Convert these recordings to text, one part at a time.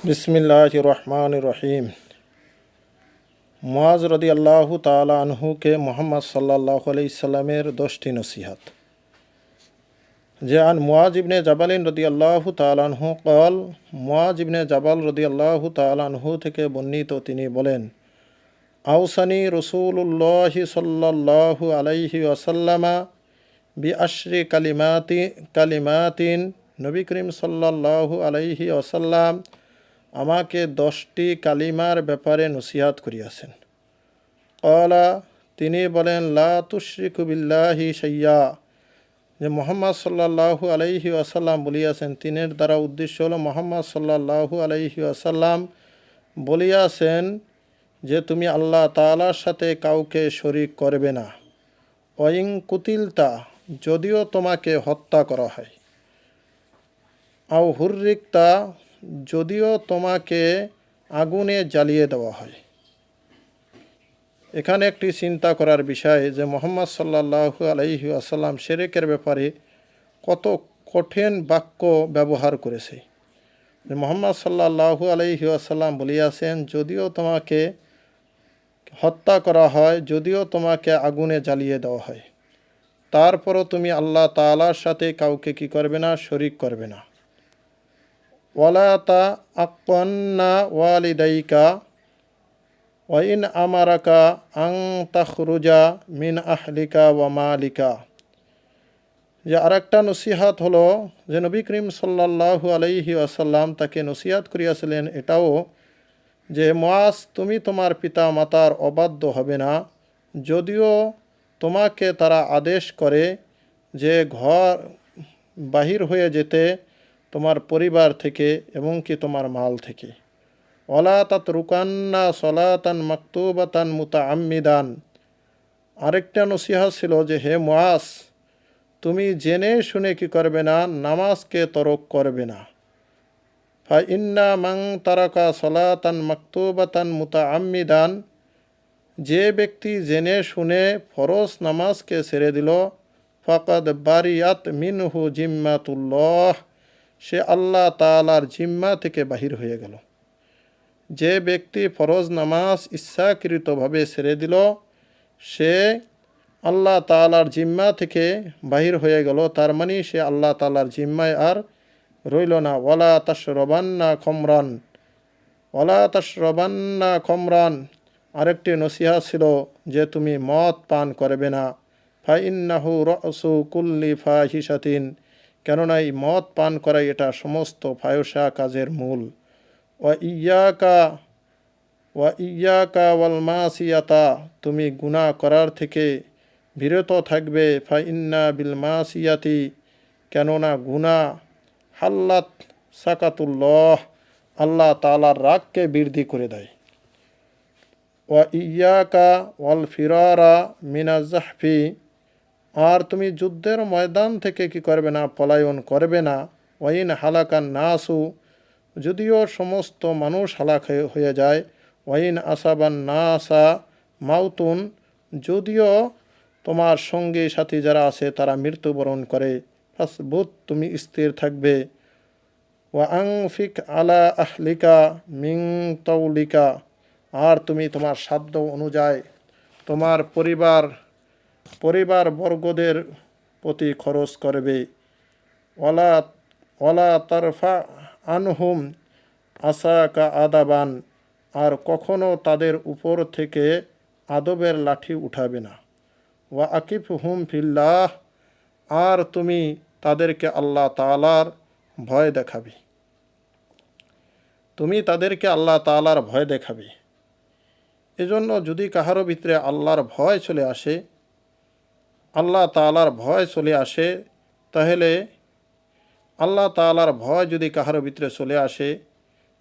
बिस्मिल्लाहिर रहमानिर रहीम। मुआज़ रदियल्लाहु ताला अन्हु के मोहम्मद सल्लल्लाहु अलैहि वसल्लमेर 10টি नसीहत। आन मुआज़ इब्ने जबल रदियल्लाहु ताला अन्हु क़ाल, मुआज़ इब्ने जबल रदियल्लाहु ताला अन्हु থেকে বর্ণিত তিনি বলেন, আউসানি রাসূলুল্লাহি সাল্লাল্লাহু আলাইহি ওয়াসাল্লামা বিআশরি কালিমাতিন, নবী করিম সাল্লাল্লাহু আলাইহি ওয়াসাল্লাম আমাকে 10টি কালিমার ব্যাপারে নসিহাত করিয়াছেন। ক্বালা, তিনি বলেন, লা তুশরিকু বিল্লাহি শাইয়্যা, যে মুহাম্মদ সাল্লাল্লাহু আলাইহি ওয়াসাল্লাম বলিয়াছেন, তিনের দ্বারা উদ্দেশ্য হলো মুহাম্মদ সাল্লাল্লাহু আলাইহি ওয়াসাল্লাম বলিয়াছেন যে তুমি আল্লাহ তাআলার সাথে কাউকে শরীক করবে না। ওয়াইং কুতিলতা, যদিও তোমাকে হত্যা করা হয়। আও হুররিকতা, যদিও তোমাকে আগুনে জ্বালিয়ে দেওয়া হয়। এখানে একটি চিন্তা করার বিষয় যে মুহাম্মদ সাল্লাল্লাহু আলাইহি ওয়াসাল্লাম শিরকের ব্যাপারে কত কঠিন বাক্য ব্যবহার করেছে। যে মুহাম্মদ সাল্লাল্লাহু আলাইহি ওয়াসাল্লাম বলিয়াছেন, যদিও তোমাকে হত্যা করা হয়, যদিও তোমাকে আগুনে জ্বালিয়ে দেওয়া হয়, তারপরও তুমি আল্লাহ তাআলার সাথে কাউকে কি করবে না, শরীক করবে না। ওয়ালা তাআক্কান্না ওয়ালিদাইকা ওয়াইন আমারাকা আং তাখরুজা মিন আহলিকা ওয়া মালিকা। যে আরেকটা নসিহাত হলো যে নবী করিম সাল্লাল্লাহু আলাইহি ওয়াসাল্লাম তাকে নসিহাত করিয়াছিলেন এটাও যে মুআজ, তুমি তোমার পিতা মাতার অবাধ্য হবে না, যদিও তোমাকে তারা আদেশ করে যে ঘর বাহির হয়ে যেতে তোমার পরিবার থেকে এবং কি তোমার মাল থেকে। ওয়ালা তাতরুকান্না সলাতান মাকতুবাতান মুতাআম্মিদান। আরেকটা নসিহত ছিল যে হে মুআজ, তুমি জেনে শুনে কি করবে না, নামাজকে তরক করবে না। ফা ইন্না মান তারাকা সলাতান মাকতুবাতান মুতাআম্মিদান, যে ব্যক্তি জেনে শুনে ফরজ নামাজকে ছেড়ে দিল, ফাকাদ বারিয়াত মিনহু জিম্মাতুল্লাহ, সে আল্লাহ তাআলার জিম্মা থেকে বাহির হয়ে গেল। যে ব্যক্তি ফরজ নামাজ ইচ্ছাকৃতভাবে ছেড়ে দিল, সে আল্লাহ তাআলার জিম্মা থেকে বাহির হয়ে গেল, তার মানে সে আল্লাহ তাআলার জিম্মায় আর রইল না। ওয়ালা তাশরাবান্না খমরান, ওয়ালা তাশরাবান্না খমরান। আরেকটি নসিহত ছিল যে তুমি মদ পান করবে না। ফা ইন্নাহু রাসু কুল্লি ফাহিশাতিন, কেননা এই মদ পান করাই এটা সমস্ত ফায়সা কাজের মূল। ওয়া ইয়াকা ওয়াল মাসিয়াতা, তুমি গুনাহ করার থেকে বিরত থাকবে। ফা ইন্না বিল মাসিয়াতি, কেননা গুনাহ হাল্লাত সাকাতুল্লাহ, আল্লাহ তাআলার রাগকে বৃদ্ধি করে দেয়। ওয়া ইয়াকা ওয়াল ফিরারা মিনাজ জাহফি, আর তুমি যুদ্ধের ময়দান থেকে কি করবে না, পলায়ন করবে না। ওয়াইন হালাকান নাসু, যদিও সমস্ত মানুষ হালাক হয়ে যায়। ওয়াইন আসাবান নাসা মাউতুন, যদিও তোমার সঙ্গী সাথী যারা আছে তারা মৃত্যুবরণ করে। ফাসবুত, তুমি স্থির থাকবে। ওয়া আনফিক আলা আহলিকা মিন তাউলিকা, আর তুমি তোমার সাধ্য অনুযায়ী তোমার পরিবারবর্গদের প্রতি খরচ করবে। ওয়ালা তারফা আনহুম আসাকা আদাবান, আর কখনো তাদের উপর থেকে আদবের লাঠি উঠাবে না। ওয়া আকিফহুম ফিল্লাহ, আর তুমি তাদেরকে আল্লাহ তাআলার ভয় দেখাবে। তুমি তাদেরকে আল্লাহ তাআলার ভয় দেখাবে। এজন্য যদি কাহারও ভিতরে আল্লাহর ভয় চলে আসে, আল্লাহ তাআলার ভয় চলে আসে, তাহলে আল্লাহ তাআলার ভয় যদি কাহারও ভিতরে চলে আসে,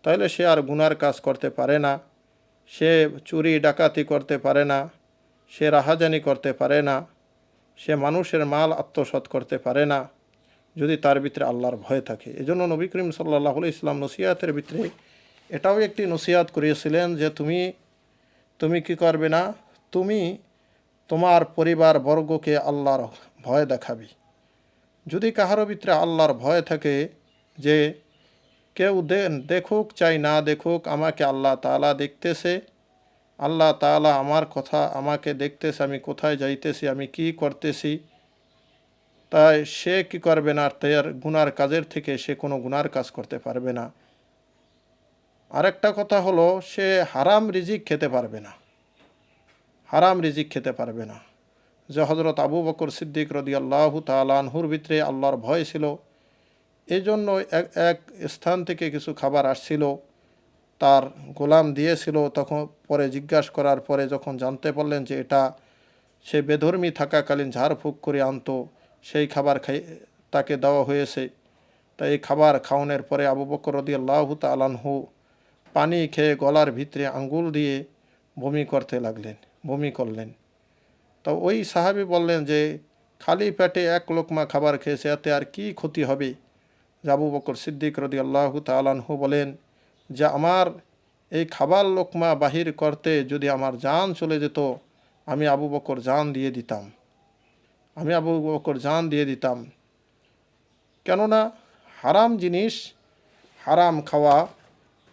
তাহলে সে আর গুনার কাজ করতে পারে না, সে চুরি ডাকাতি করতে পারে না, সে রাহাজানি করতে পারে না, সে মানুষের মাল আত্মসাৎ করতে পারে না, যদি তার ভিতরে আল্লাহর ভয় থাকে। এজন্য নবী করিম সাল্লাল্লাহু আলাইহি ওয়াসাল্লাম নসিহাতের ভিতরে এটাও একটি নসিহাত করিয়েছিলেন যে তুমি কি করবে না, তুমি তোমার পরিবারবর্গকে আল্লাহর ভয় দেখাবে। যদি কাহারও ভিতরে আল্লাহর ভয় থাকে যে কেউ দেখুক চাই না দেখুক, আমাকে আল্লাহ তাআলা দেখতেছে। আল্লাহ তাআলা আমার কথা আমাকে দেখতেছে, আমি কোথায় যাইতেছি, আমি কি করতেছি। তাই সে কি করবে না, তার গুনার কাজের থেকে সে কোনো গুনার কাজ করতে পারবে না। আরেকটা কথা হলো, সে হারাম রিজিক খেতে পারবে না, হারাম রিজিক খেতে পারবে না। যে হজরত আবু বকর সিদ্দিক রাদিয়াল্লাহু তাআলা আনহুর ভিতরে আল্লাহর ভয় ছিল, এই জন্য এক স্থান থেকে কিছু খাবার আসছিল, তার গোলাম দিয়েছিল। তখন পরে জিজ্ঞাসা করার পরে যখন জানতে পারলেন যে এটা সে বেধর্মী থাকাকালীন ঝাড়ফুঁক করে আনতো, সেই খাবার তাকে দেওয়া হয়েছে। তাই এই খাবার খাওয়ানোর পরে আবু বকর রাদিয়াল্লাহু তাআলা আনহু পানি খেয়ে গলার ভিতরে আঙ্গুল দিয়ে বমি করতে লাগলেন, বমি করলেন। তো ওই সাহাবী বললেন যে খালি পেটে এক লোকমা খাবার খেয়েছে, এতে আর কি ক্ষতি হবে। আবু বকর সিদ্দিক রাদিয়াল্লাহু তাআলা আনহু বলেন যে আমার এই খাবার লোকমা বাহির করতে যদি আমার জান চলে যেত, আমি আবু বকর জান দিয়ে দিতাম, আমি আবু বকর জান দিয়ে দিতাম। কেননা হারাম জিনিস, হারাম খাওয়া,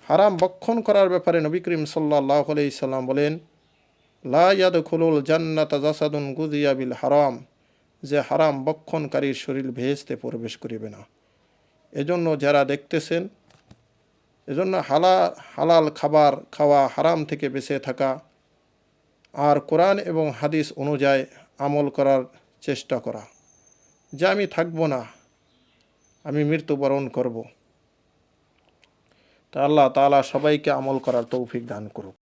হারাম ভক্ষণ করার ব্যাপারে নবী করিম সাল্লাল্লাহু আলাইহি সাল্লাম বলেন, লা ইয়াদখুলুল জান্নাতা জাসাদুন গুযিয়া বিল হারাম, যে হারাম ভক্ষণকারীর শরীর বেহেশতে প্রবেশ করিবে না। এজন্য যারা দেখতেছেন, এজন্য হালাল খাবার খাওয়া, হারাম থেকে বেঁচে থাকা, আর কোরআন এবং হাদিস অনুযায়ী আমল করার চেষ্টা করা, যে আমি থাকবো না, আমি মৃত্যুবরণ করব। তা আল্লাহ তাআলা সবাইকে আমল করার তৌফিক দান করুক।